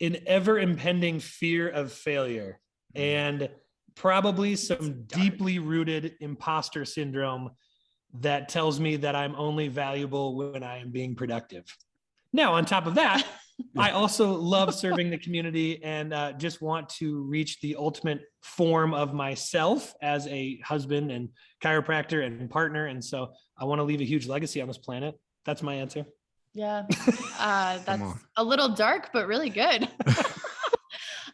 an ever impending fear of failure and probably some deeply rooted imposter syndrome that tells me that I'm only valuable when I am being productive. Now, on top of that, I also love serving the community and just want to reach the ultimate form of myself as a husband and chiropractor and partner. And so I want to leave a huge legacy on this planet. That's my answer. Yeah. That's a little dark, but really good.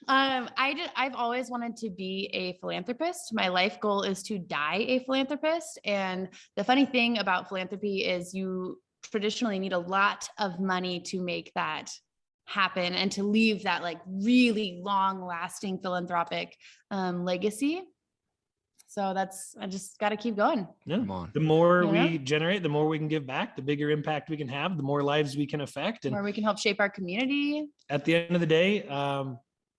I've always wanted to be a philanthropist. My life goal is to die a philanthropist. And the funny thing about philanthropy is you traditionally need a lot of money to make that happen and to leave that like really long lasting philanthropic legacy. So I just got to keep going. Yeah. Come on. The more we generate, the more we can give back, the bigger impact we can have, the more lives we can affect, and the more we can help shape our community. At the end of the day,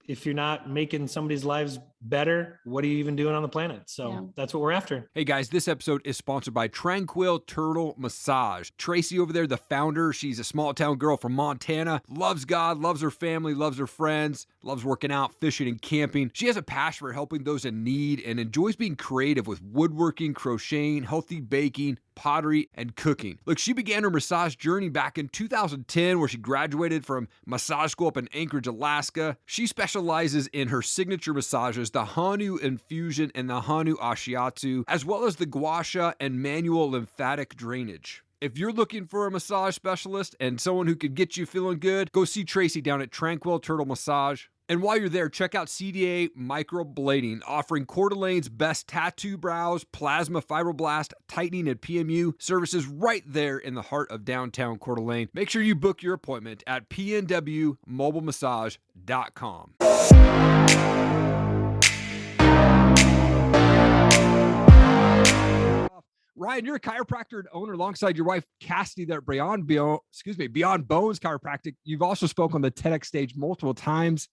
if you're not making somebody's lives better, what are you even doing on the planet? So that's what we're after. Hey guys, this episode is sponsored by Tranquil Turtle Massage. Tracy over there, the founder, she's a small town girl from Montana, loves God, loves her family, loves her friends, loves working out, fishing, and camping. She has a passion for helping those in need and enjoys being creative with woodworking, crocheting, healthy baking, pottery, and cooking. Look, she began her massage journey back in 2010 where she graduated from massage school up in Anchorage, Alaska. She specializes in her signature massages, the Hanu infusion and the Hanu ashiatsu, as well as the gua sha and manual lymphatic drainage. If you're looking for a massage specialist and someone who can get you feeling good, go see Tracy down at Tranquil Turtle Massage. And while you're there, check out CDA Microblading, offering Coeur d'Alene's best tattoo brows, plasma fibroblast, tightening, and PMU services right there in the heart of downtown Coeur d'Alene. Make sure you book your appointment at pnwmobilemassage.com. Ryan, you're a chiropractor and owner alongside your wife, Cassidy, there at Beyond Bones Chiropractic. You've also spoken on the TedX stage multiple times.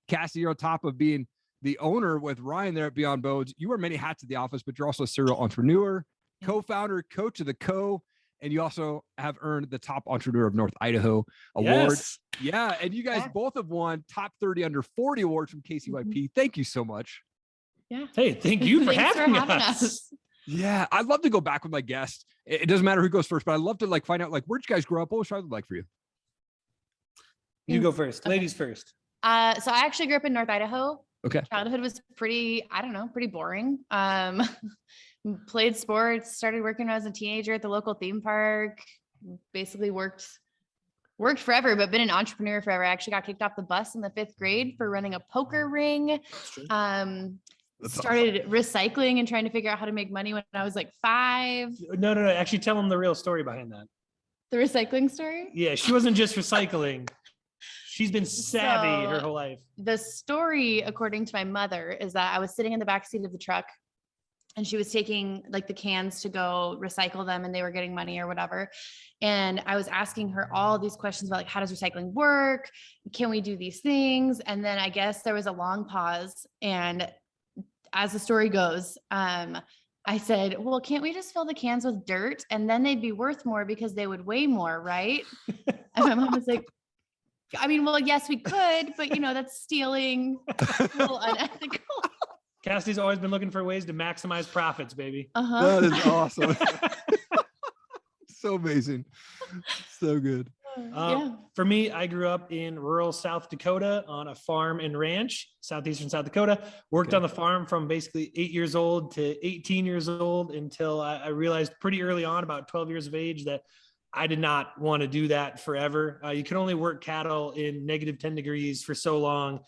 Cassidy, you're on top of being the owner with Ryan there at Beyond Bones. You wear many hats at the office, but you're also a serial entrepreneur, co-founder, coach of the Co, and you also have earned the Top Entrepreneur of North Idaho award. Yes. Yeah, and you guys both have won Top 30 Under 40 awards from KCYP. Thank you so much. Yeah. Hey, thank you for having us. Yeah, I'd love to go back with my guests. It doesn't matter who goes first, but I'd love to find out where'd you guys grow up? What was childhood like for you? You go first. Okay. Ladies first. So I actually grew up in North Idaho. Okay. Childhood was pretty boring. Played sports, started working when I was a teenager at the local theme park, basically worked forever, but been an entrepreneur forever. I actually got kicked off the bus in the 5th grade for running a poker ring. Started recycling and trying to figure out how to make money when I was like 5. No. Actually, tell them the real story behind that. The recycling story? Yeah, she wasn't just recycling. She's been savvy her whole life. The story, according to my mother, is that I was sitting in the backseat of the truck and she was taking like the cans to go recycle them and they were getting money or whatever. And I was asking her all these questions about like, how does recycling work? Can we do these things? And then I guess there was a long pause, and as the story goes, I said, well, can't we just fill the cans with dirt and then they'd be worth more because they would weigh more, right? And my mom was like, I mean, well, yes, we could, but that's stealing, a little unethical. Cassidy's always been looking for ways to maximize profits, baby. That is awesome. So amazing. So good. For me, I grew up in rural South Dakota on a farm and ranch, southeastern South Dakota. Worked on the farm from basically 8 years old to 18 years old until I realized pretty early on, about 12 years of age, that I did not want to do that forever. You can only work cattle in negative 10 degrees for so long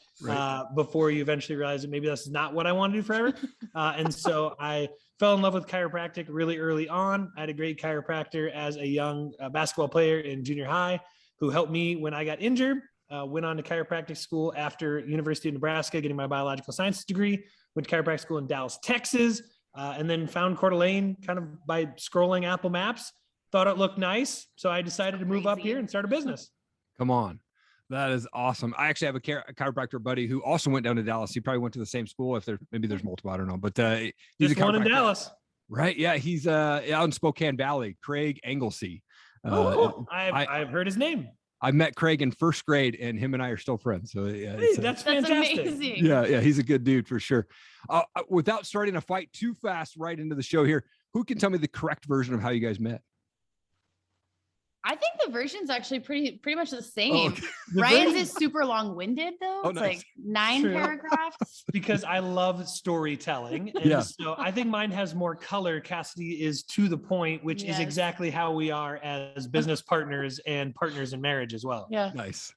before you eventually realize that maybe this is not what I want to do forever. And so I fell in love with chiropractic really early on. I had a great chiropractor as a young basketball player in junior high who helped me when I got injured. Went on to chiropractic school after University of Nebraska, getting my biological sciences degree. Went to chiropractic school in Dallas, Texas, and then found Coeur d'Alene kind of by scrolling Apple Maps. Thought it looked nice, so I decided to move up here and start a business. Come on. That is awesome. I actually have a chiropractor buddy who also went down to Dallas. He probably went to the same school. Maybe there's multiple, I don't know, but he's just one in Dallas, right? Yeah, he's out in Spokane Valley. Craig Anglesey. I've heard his name. I met Craig in first grade, and him and I are still friends. So yeah, Hey, that's fantastic. amazing. yeah, he's a good dude for sure. Without starting a fight too fast right into the show here, who can tell me the correct version of how you guys met? I think the version's actually pretty much the same. Oh, okay. Ryan's is super long-winded though. Oh, It's nice. like 9 True. paragraphs. Because I love storytelling. And Yeah. so I think mine has more color. Cassidy is to the point, which is Yes. exactly how we are as business partners and partners in marriage as well. Yeah. Nice.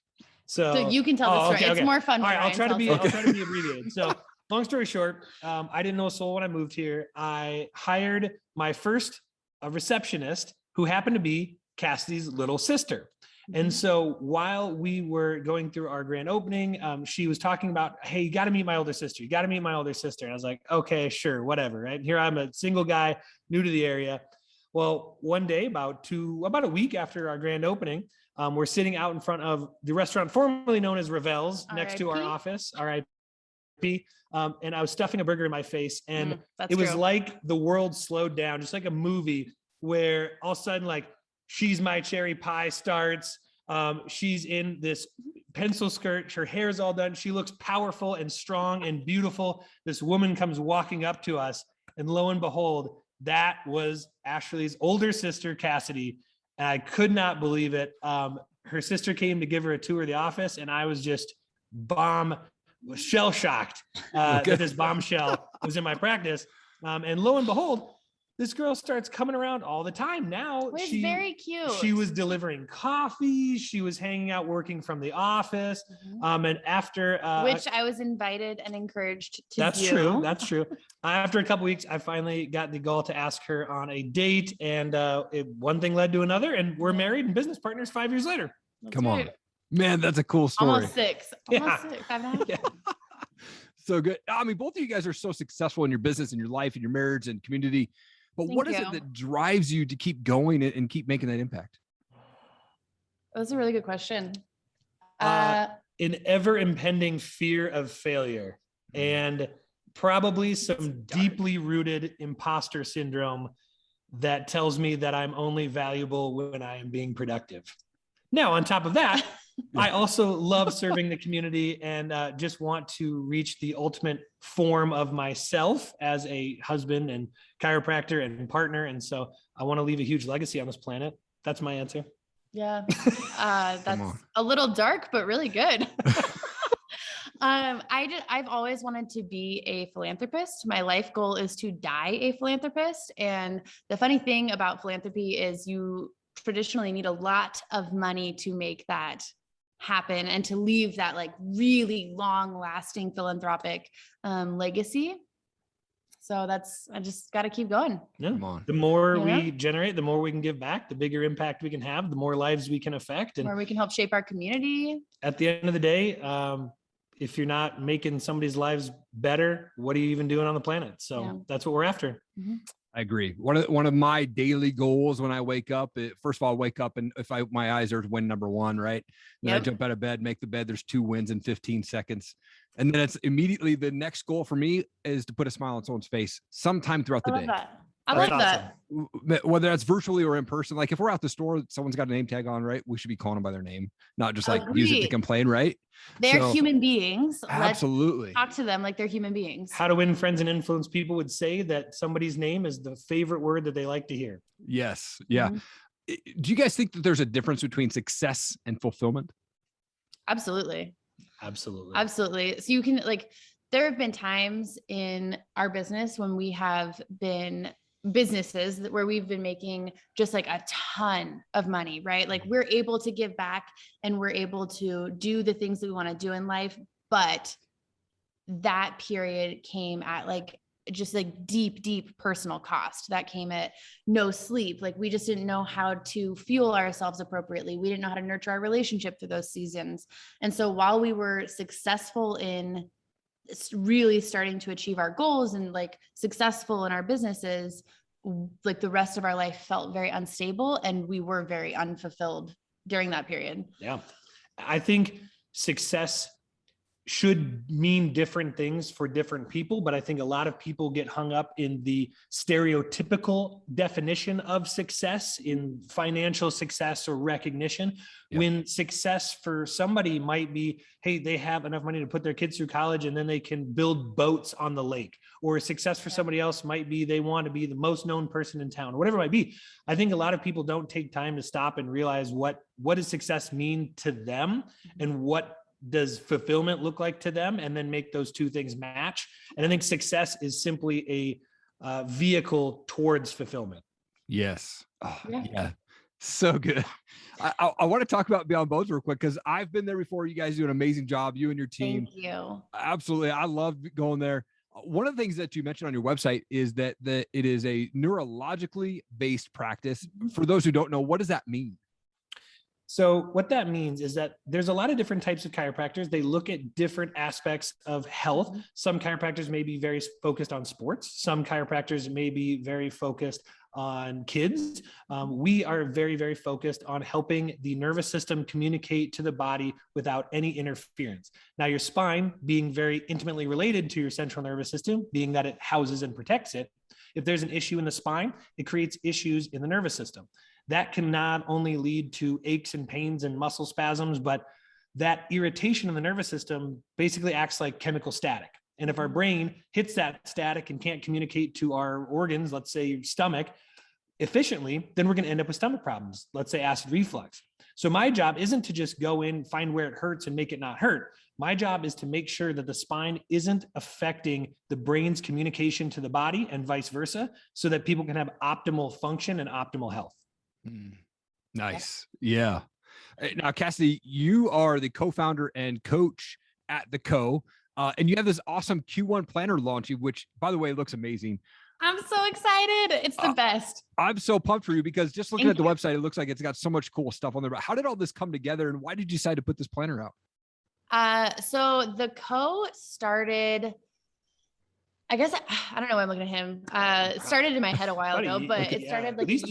So you can tell the story. okay, It's more fun. All when right, I'll Ryan try to tells be it. I'll try to be abbreviated. So long story short, I didn't know a soul when I moved here. I hired my first receptionist who happened to be Cassidy's little sister. And so while we were going through our grand opening, she was talking about, hey, you got to meet my older sister. You got to meet my older sister. And I was like, okay, sure, whatever. Right. And here I'm a single guy, new to the area. Well, one day, about a week after our grand opening, we're sitting out in front of the restaurant formerly known as Ravel's next to our R.I.P. office, RIP. And I was stuffing a burger in my face. And That's it was true. like the world slowed down, just like a movie where all of a sudden, like, She's My Cherry Pie starts. She's in this pencil skirt. Her hair's all done. She looks powerful and strong and beautiful. This woman comes walking up to us, and lo and behold, that was Ashley's older sister, Cassidy. And I could not believe it. Her sister came to give her a tour of the office, and I was just shell shocked that this bombshell was in my practice. And lo and behold, this girl starts coming around all the time. Now It's very cute. she was delivering coffee. She was hanging out, working from the office. And after, which I was invited and encouraged to that's do. true. That's true. After a couple of weeks, I finally got the gall to ask her on a date, and one thing led to another, and we're married and business partners 5 years later. Come on, man. That's a cool story. Almost 6. Yeah. 6, 5.5. Yeah. So good. I mean, both of you guys are so successful in your business and your life and your marriage and community. But what is it that drives you to keep going and keep making that impact? That's a really good question. An ever impending fear of failure and probably some deeply rooted imposter syndrome that tells me that I'm only valuable when I am being productive. Now, on top of that, I also love serving the community and just want to reach the ultimate form of myself as a husband and chiropractor and partner. And so I want to leave a huge legacy on this planet. That's my answer. Yeah. That's a little dark, but really good. I've always wanted to be a philanthropist. My life goal is to die a philanthropist. And the funny thing about philanthropy is you traditionally need a lot of money to make that happen and to leave that like really long lasting philanthropic legacy. So I just got to keep going. Yeah. Come on. The more we generate, the more we can give back, the bigger impact we can have, the more lives we can affect. And where we can help shape our community. At the end of the day, if you're not making somebody's lives better, what are you even doing on the planet? So that's what we're after. Mm-hmm. I agree. One of my daily goals when I wake up, first of all, I wake up and if my eyes are win number 1, right? Then I jump out of bed, make the bed. There's 2 wins in 15 seconds. And then it's immediately the next goal for me is to put a smile on someone's face sometime throughout the day. I love that. Whether that's virtually or in person. Like if we're out the store, someone's got a name tag on, right? We should be calling them by their name, not just like use it to complain, right? They're human beings. Absolutely. Let's talk to them like they're human beings. How to Win Friends and Influence People would say that somebody's name is the favorite word that they like to hear. Yes. Yeah. Mm-hmm. Do you guys think that there's a difference between success and fulfillment? Absolutely. Absolutely. So you can there have been times in our business when we have been businesses where we've been making just like a ton of money, right? Like we're able to give back and we're able to do the things that we want to do in life. But that period came at just deep personal cost. That came at no sleep. Like we just didn't know how to fuel ourselves appropriately. We didn't know how to nurture our relationship through those seasons. And so while we were successful in really starting to achieve our goals and successful in our businesses, the rest of our life felt very unstable and we were very unfulfilled during that period. Yeah. I think success should mean different things for different people, but I think a lot of people get hung up in the stereotypical definition of success, in financial success or recognition, when success for somebody might be, hey, they have enough money to put their kids through college and then they can build boats on the lake. Or success for somebody else might be they want to be the most known person in town, or whatever it might be. I think a lot of people don't take time to stop and realize what does success mean to them, and what does fulfillment look like to them, and then make those two things match. And I think success is simply a vehicle towards fulfillment. Yes. Oh, yeah. So good. I want to talk about Beyond Bones real quick, because I've been there before. You guys do an amazing job, you and your team. Thank you. Absolutely. I love going there. One of the things that you mentioned on your website is that it is a neurologically based practice. For those who don't know, what does that mean? So what that means is that there's a lot of different types of chiropractors. They look at different aspects of health. Some chiropractors may be very focused on sports. Some chiropractors may be very focused on kids. We are very, very focused on helping the nervous system communicate to the body without any interference. Now, your spine being very intimately related to your central nervous system, being that it houses and protects it. If there's an issue in the spine, it creates issues in the nervous system. That can not only lead to aches and pains and muscle spasms, but that irritation in the nervous system basically acts like chemical static. And if our brain hits that static and can't communicate to our organs, let's say your stomach, efficiently, then we're going to end up with stomach problems, let's say acid reflux. So my job isn't to just go in, find where it hurts and make it not hurt. My job is to make sure that the spine isn't affecting the brain's communication to the body and vice versa, so that people can have optimal function and optimal health. Nice. Yeah. Now, Cassidy, you are the co-founder and coach at the Co. And you have this awesome Q1 planner launching, which, by the way, looks amazing. I'm so excited. It's the best. I'm so pumped for you, because just looking at the website, it looks like it's got so much cool stuff on there. But how did all this come together, and why did you decide to put this planner out? So the Co started, I guess, I don't know why I'm looking at him. Started in my head a while ago, but it started like at least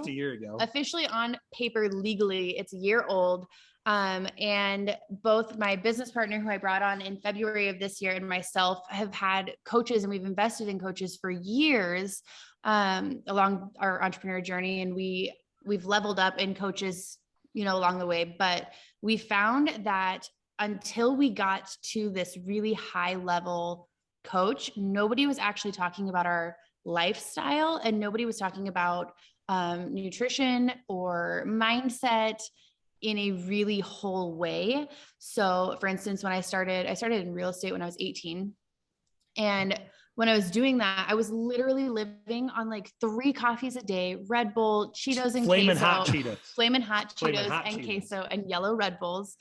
a year ago. Officially on paper, legally, it's a year old. And both my business partner, who I brought on in February of this year, and myself have had coaches, and we've invested in coaches for years, along our entrepreneur journey. And we've leveled up in coaches, along the way, but we found that until we got to this really high level coach, nobody was actually talking about our lifestyle, and nobody was talking about nutrition or mindset in a really whole way. So for instance, when I started in real estate when I was 18. And when I was doing that, I was literally living on like 3 coffees a day, Red Bull, Cheetos and Flamin' queso, hot Cheetos, Flamin' hot Cheetos queso, and yellow Red Bulls.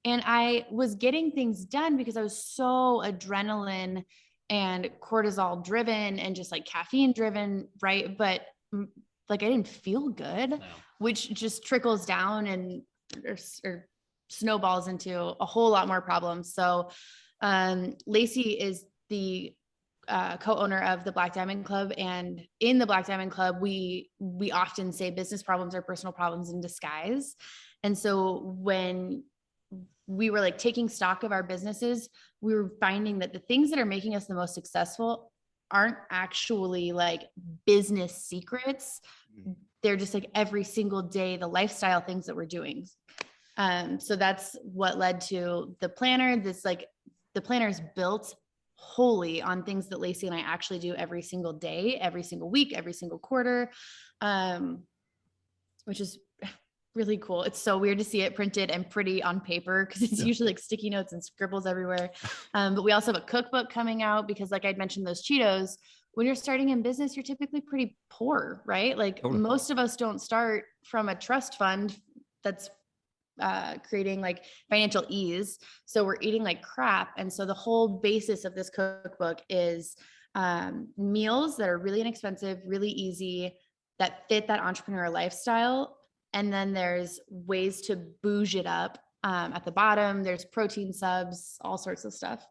And I was getting things done because I was so adrenaline and cortisol driven and just like caffeine driven. Right. But like, I didn't feel good, which just trickles down and or snowballs into a whole lot more problems. So Lacey is the co-owner of the Black Diamond Club. And in the Black Diamond Club, we often say business problems are personal problems in disguise. And so when we were like taking stock of our businesses, we were finding that the things that are making us the most successful aren't actually like business secrets. They're just like every single day, the lifestyle things that we're doing. So that's what led to the planner. The planner is built wholly on things that Lacey and I actually do every single day, every single week, every single quarter, which is really cool. It's so weird to see it printed and pretty on paper, because it's usually like sticky notes and scribbles everywhere. But we also have a cookbook coming out, because like I'd mentioned those Cheetos, when you're starting in business, you're typically pretty poor, right? Like most of us don't start from a trust fund that's creating like financial ease. So we're eating like crap. And so the whole basis of this cookbook is meals that are really inexpensive, really easy, that fit that entrepreneur lifestyle. And then there's ways to bouge it up. At the bottom, there's protein subs, all sorts of stuff.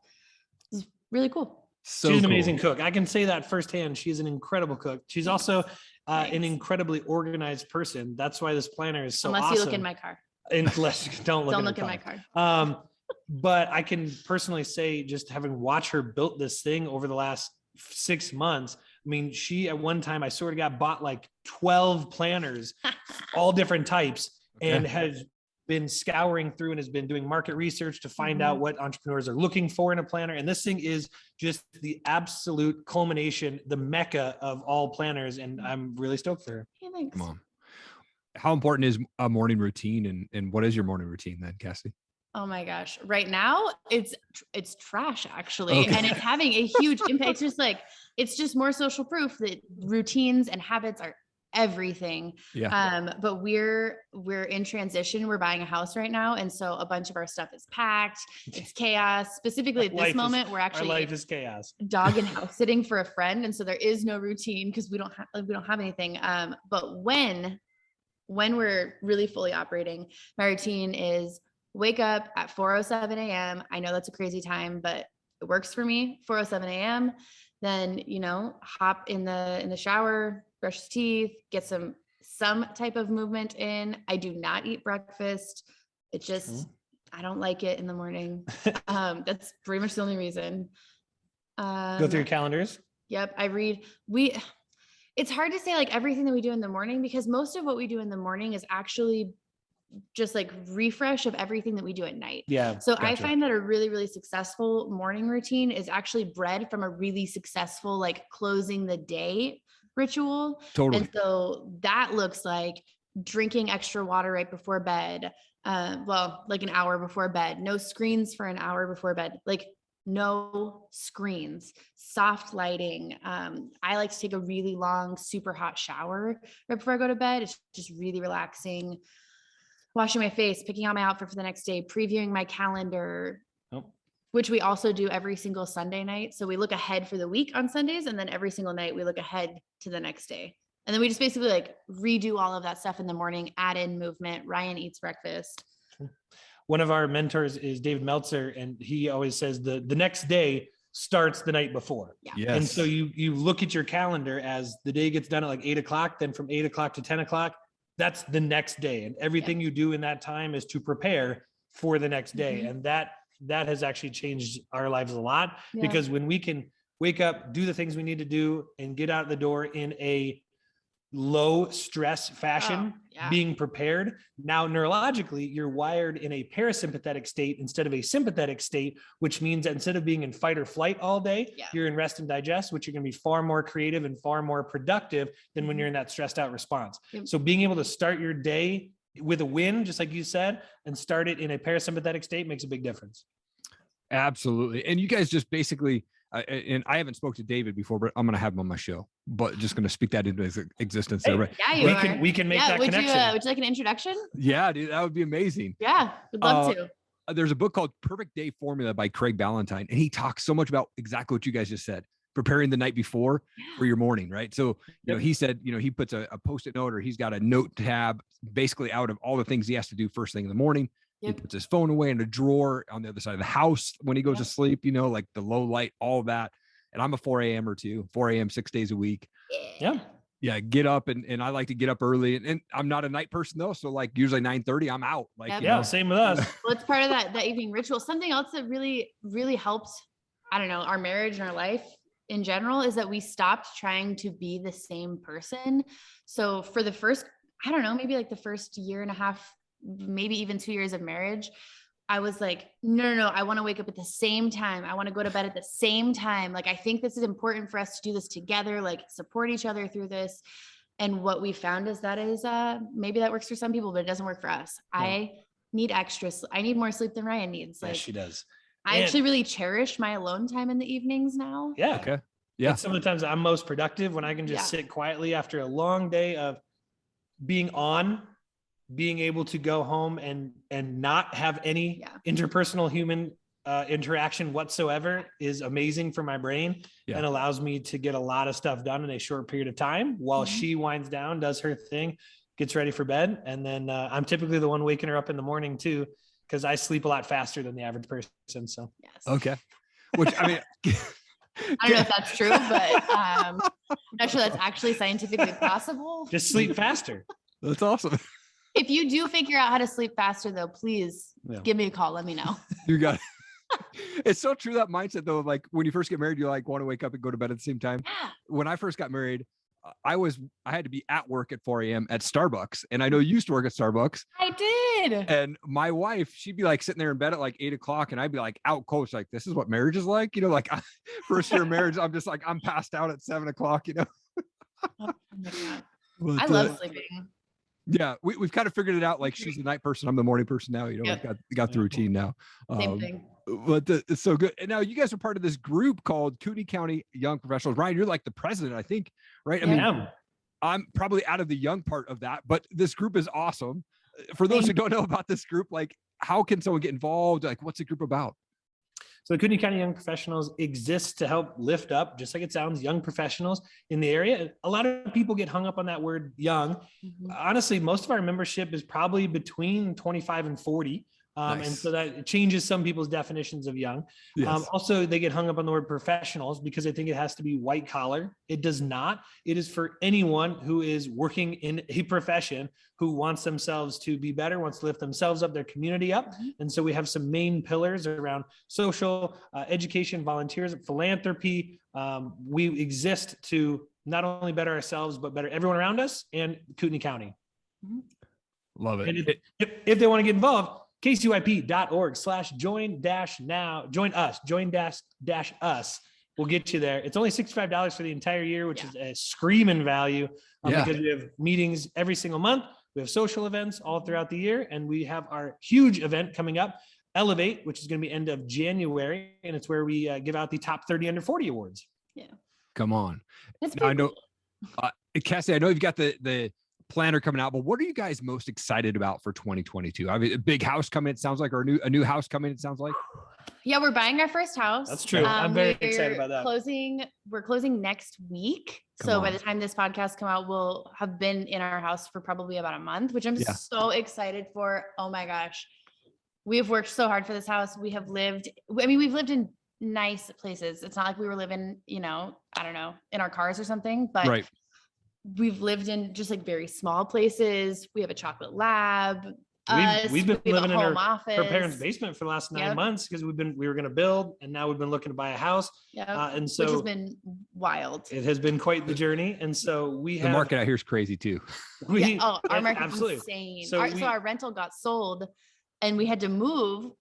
It's really cool. So she's an amazing cook. I can say that firsthand. She's an incredible cook. She's also an incredibly organized person. That's why this planner is so awesome. Unless you look in my car. Unless don't look in my car. But I can personally say, just having watched her built this thing over the last 6 months. I mean, she at one time, I sort of got bought like 12 planners, all different types, and has been scouring through and has been doing market research to find out what entrepreneurs are looking for in a planner. And this thing is just the absolute culmination, the mecca of all planners. And I'm really stoked for her. Hey, thanks. Come on. How important is a morning routine, and what is your morning routine then, Cassidy? Oh my gosh. Right now it's trash actually. And it's having a huge impact. It's just more social proof that routines and habits are everything. Yeah. But we're in transition. We're buying a house right now. And so a bunch of our stuff is packed. It's chaos. Specifically at this moment, we're actually our life is chaos. Dog and house sitting for a friend. And so there is no routine because we don't have anything. But when we're really fully operating, my routine is wake up at 4:07 a.m. I know that's a crazy time, but it works for me. 4:07 a.m. Then, hop in the shower, brush his teeth, get some type of movement in. I do not eat breakfast. It just, I don't like it in the morning. That's pretty much the only reason. Go through your calendars. Yep. I read. It's hard to say like everything that we do in the morning, because most of what we do in the morning is actually just like refresh of everything that we do at night. Yeah. So I find that a really, really successful morning routine is actually bred from a really successful, like closing the day ritual. Totally. And so that looks like drinking extra water right before bed. Like an hour before bed, no screens for an hour before bed, like no screens, soft lighting. I like to take a really long, super hot shower right before I go to bed. It's just really relaxing. Washing my face, picking out my outfit for the next day, previewing my calendar, which we also do every single Sunday night. So we look ahead for the week on Sundays, and then every single night we look ahead to the next day. And then we just basically like redo all of that stuff in the morning, add in movement. Ryan eats breakfast. One of our mentors is David Meltzer, and he always says the next day starts the night before. Yeah. Yes. And so you look at your calendar as the day gets done at like 8 o'clock, then from 8 o'clock to 10 o'clock, that's the next day. And everything you do in that time is to prepare for the next day. And that has actually changed our lives a lot, because when we can wake up, do the things we need to do, and get out the door in a low stress fashion, being prepared. Now, neurologically, you're wired in a parasympathetic state instead of a sympathetic state, which means that instead of being in fight or flight all day, you're in rest and digest, which you're going to be far more creative and far more productive than when you're in that stressed out response. So being able to start your day with a win, just like you said, and start it in a parasympathetic state makes a big difference. Absolutely. And you guys just basically, and I haven't spoke to David before, but I'm going to have him on my show, but just going to speak that into existence. Hey, there, right? Yeah, we can make that connection. Would you like an introduction? Yeah, dude, that would be amazing. Yeah, would love to. There's a book called Perfect Day Formula by Craig Ballantyne, and he talks so much about exactly what you guys just said, preparing the night before for your morning, right? So, he said, he puts a Post-it note, or he's got a note tab basically out of all the things he has to do first thing in the morning. He puts his phone away in a drawer on the other side of the house when he goes to sleep, like the low light, all of that. And I'm a 4 a.m. or 4 a.m. 6 days a week. Yeah. Get up. And I like to get up early, and I'm not a night person though. So like usually 9:30, I'm out. Like, same with us. Well, it's part of that evening ritual. Something else that really, really helped, I don't know, our marriage and our life in general, is that we stopped trying to be the same person. So for the first, I don't know, maybe like the first year and a half, maybe even 2 years of marriage, I was like, no, I want to wake up at the same time. I want to go to bed at the same time. Like, I think this is important for us to do this together, like support each other through this. And what we found is maybe that works for some people, but it doesn't work for us. I need I need more sleep than Ryan needs. Like, she does. I actually really cherish my alone time in the evenings now. Yeah. Okay. Yeah. Some of the times I'm most productive when I can just sit quietly after a long day of being able to go home and not have any interpersonal human interaction whatsoever is amazing for my brain and allows me to get a lot of stuff done in a short period of time while she winds down, does her thing, gets ready for bed. And then I'm typically the one waking her up in the morning too, because I sleep a lot faster than the average person. So, okay. Which, I mean, I don't know if that's true, but I'm not sure that's actually scientifically possible. Just sleep faster. That's awesome. If you do figure out how to sleep faster though, please give me a call. Let me know. You got it. It's so true, that mindset though. Like when you first get married, you like want to wake up and go to bed at the same time. Yeah. When I first got married, I had to be at work at 4 a.m. at Starbucks. And I know you used to work at Starbucks. I did. And my wife, she'd be like sitting there in bed at like 8 o'clock, and I'd be like out coach, like, this is what marriage is like. You know, like first year of marriage, I'm just like, I'm passed out at 7 o'clock, you know? Oh my God. But, I love sleeping. Yeah, we've kind of figured it out. Like she's the night person, I'm the morning person now. You know, we got the routine now. Same thing. But it's so good. And now you guys are part of this group called Kootenai County Young Professionals. Ryan, you're like the president, I think, right? I mean, I'm probably out of the young part of that, but this group is awesome. For those who don't know about this group, like how can someone get involved? Like what's the group about? So the Kootenai County Young Professionals exists to help lift up, just like it sounds, young professionals in the area. A lot of people get hung up on that word young. Mm-hmm. Honestly, most of our membership is probably between 25 and 40. Nice. And so that changes some people's definitions of young. Yes. Also, they get hung up on the word professionals because they think it has to be white collar. It does not. It is for anyone who is working in a profession, who wants themselves to be better, wants to lift themselves up, their community up. Mm-hmm. And so we have some main pillars around social, education, volunteers, philanthropy. We exist to not only better ourselves, but better everyone around us and Kootenai County. Mm-hmm. Love it. And if they want to get involved, KCYP.org/join-now, join us will get you there. It's only $65 for the entire year, which is a screaming value because we have meetings every single month. We have social events all throughout the year, and we have our huge event coming up, Elevate, which is going to be end of January, and it's where we give out the top 30 under 40 awards. Yeah. Come on. I know, Cassie, I know you've got the planner coming out, but what are you guys most excited about for 2022? I mean, a big house coming, it sounds like, or a new house coming, it sounds like. Yeah, we're buying our first house. That's true. I'm very excited about that. We're closing next week. By the time this podcast come out, we'll have been in our house for probably about a month, which I'm so excited for. Oh my gosh. We have worked so hard for this house. We've lived in nice places. It's not like we were living, I don't know, in our cars or something, but we've lived in just like very small places. We have a chocolate lab. We've been living in her parents' basement for the last 9 months because we were going to build, and now we've been looking to buy a house. And so which has been wild. It has been quite the journey. And so the market out here is crazy too. Our market is insane. So our rental got sold and we had to move.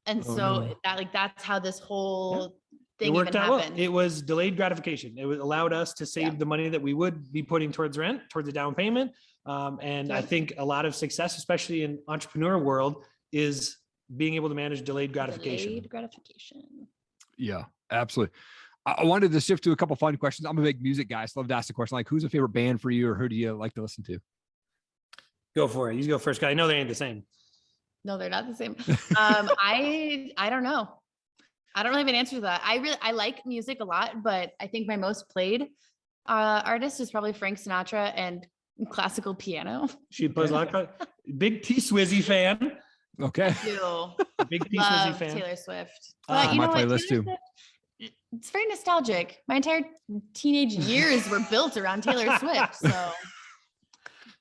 And that's how this whole thing it worked even out happened. Well. It was delayed gratification. It allowed us to save the money that we would be putting towards rent, towards the down payment. I think a lot of success, especially in entrepreneur world, is being able to manage delayed gratification. Yeah, absolutely. I wanted to shift to a couple fun questions. I'm a big music guy. So I love to ask the question, like, who's a favorite band for you, or who do you like to listen to? Go for it. You go first, guy. I know they ain't the same. No, they're not the same. I don't know. I don't really have an answer to that. I like music a lot, but I think my most played artist is probably Frank Sinatra and classical piano. She plays a lot of big T Swizzy fan. Okay. Big T Swizzy fan. Taylor Swift. On my playlist too. It's very nostalgic. My entire teenage years were built around Taylor Swift. So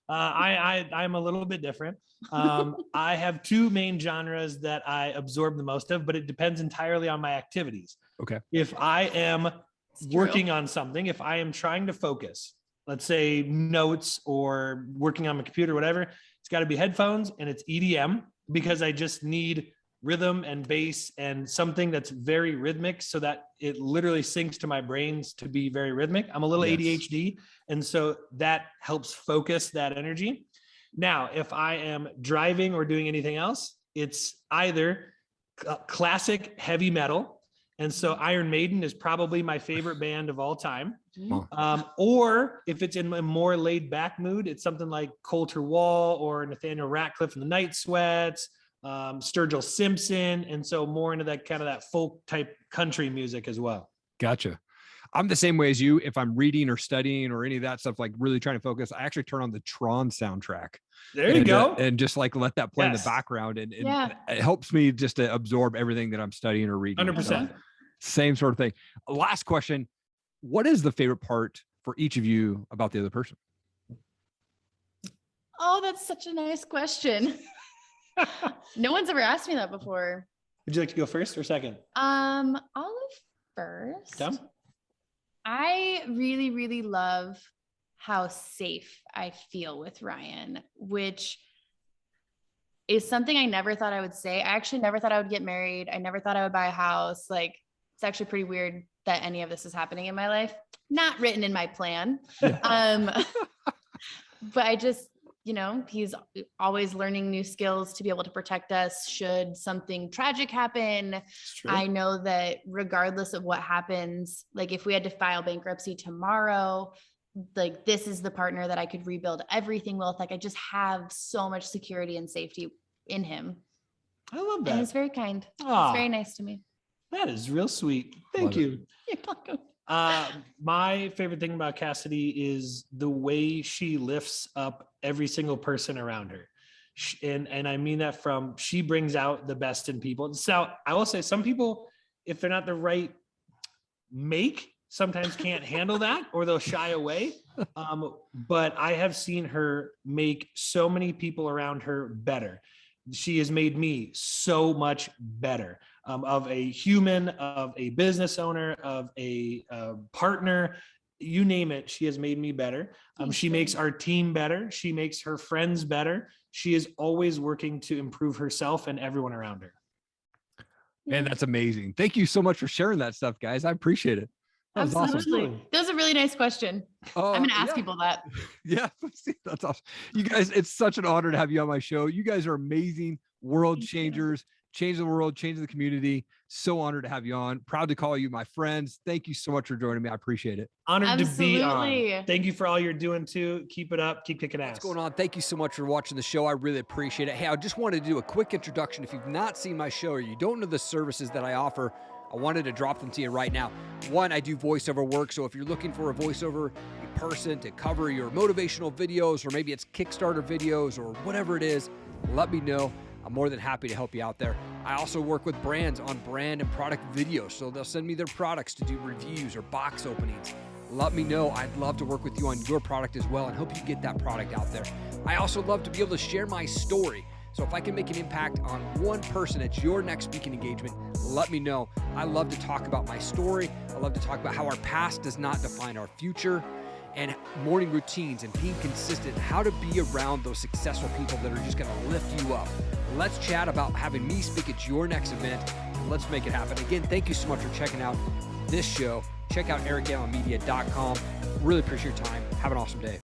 I'm a little bit different. I have two main genres that I absorb the most of, but it depends entirely on my activities. Okay. If I am working on something, if I am trying to focus, let's say notes or working on my computer, whatever, it's got to be headphones and it's EDM because I just need rhythm and bass and something that's very rhythmic so that it literally syncs to my brains to be very rhythmic. I'm a little ADHD. And so that helps focus that energy. Now, if I am driving or doing anything else, it's either classic heavy metal. And so Iron Maiden is probably my favorite band of all time. Or if it's in a more laid back mood, it's something like Coulter Wall or Nathaniel Ratcliffe and the Night Sweats, Sturgill Simpson. And so more into that kind of that folk type country music as well. Gotcha. I'm the same way as you. If I'm reading or studying or any of that stuff, like really trying to focus, I actually turn on the Tron soundtrack. There you go. And just like let that play in the background. And it helps me just to absorb everything that I'm studying or reading. 100%. So, same sort of thing. Last question. What is the favorite part for each of you about the other person? Oh, that's such a nice question. No one's ever asked me that before. Would you like to go first or second? I'll go first. Okay. I really, really love how safe I feel with Ryan, which is something I never thought I would say. I actually never thought I would get married. I never thought I would buy a house. Like, it's actually pretty weird that any of this is happening in my life. Not written in my plan. But I just, he's always learning new skills to be able to protect us should something tragic happen. I know that regardless of what happens, like if we had to file bankruptcy tomorrow, like this is the partner that I could rebuild everything with. Like I just have so much security and safety in him. I love that. And he's very kind. Aww. It's very nice to me. That is real sweet. Thank you. You're welcome. My favorite thing about Cassidy is the way she lifts up every single person around her. And I mean that from, she brings out the best in people. So I will say some people, if they're not the right make, sometimes can't handle that or they'll shy away. But I have seen her make so many people around her better. She has made me so much better, of a human, of a business owner, of a partner, you name it. She has made me better. She makes our team better. She makes her friends better. She is always working to improve herself and everyone around her. Man, that's amazing. Thank you so much for sharing that stuff, guys. I appreciate it. That was awesome. Absolutely. That was a really nice question. I'm going to ask people that. Yeah, that's awesome. You guys, it's such an honor to have you on my show. You guys are amazing world changers, change the world, change the community. So honored to have you on. Proud to call you my friends. Thank you so much for joining me. I appreciate it. Honored to be on. Thank you for all you're doing too. Keep it up. Keep kicking ass. What's going on? Thank you so much for watching the show. I really appreciate it. Hey, I just wanted to do a quick introduction. If you've not seen my show or you don't know the services that I offer, I wanted to drop them to you right now. One, I do voiceover work. So if you're looking for a voiceover person to cover your motivational videos, or maybe it's Kickstarter videos or whatever it is, let me know. I'm more than happy to help you out there. I also work with brands on brand and product videos. So they'll send me their products to do reviews or box openings. Let me know. I'd love to work with you on your product as well and help you get that product out there. I also love to be able to share my story. So if I can make an impact on one person at your next speaking engagement, let me know. I love to talk about my story. I love to talk about how our past does not define our future, and morning routines and being consistent, how to be around those successful people that are just going to lift you up. Let's chat about having me speak at your next event. Let's make it happen. Again, thank you so much for checking out this show. Check out ericallenmedia.com. Really appreciate your time. Have an awesome day.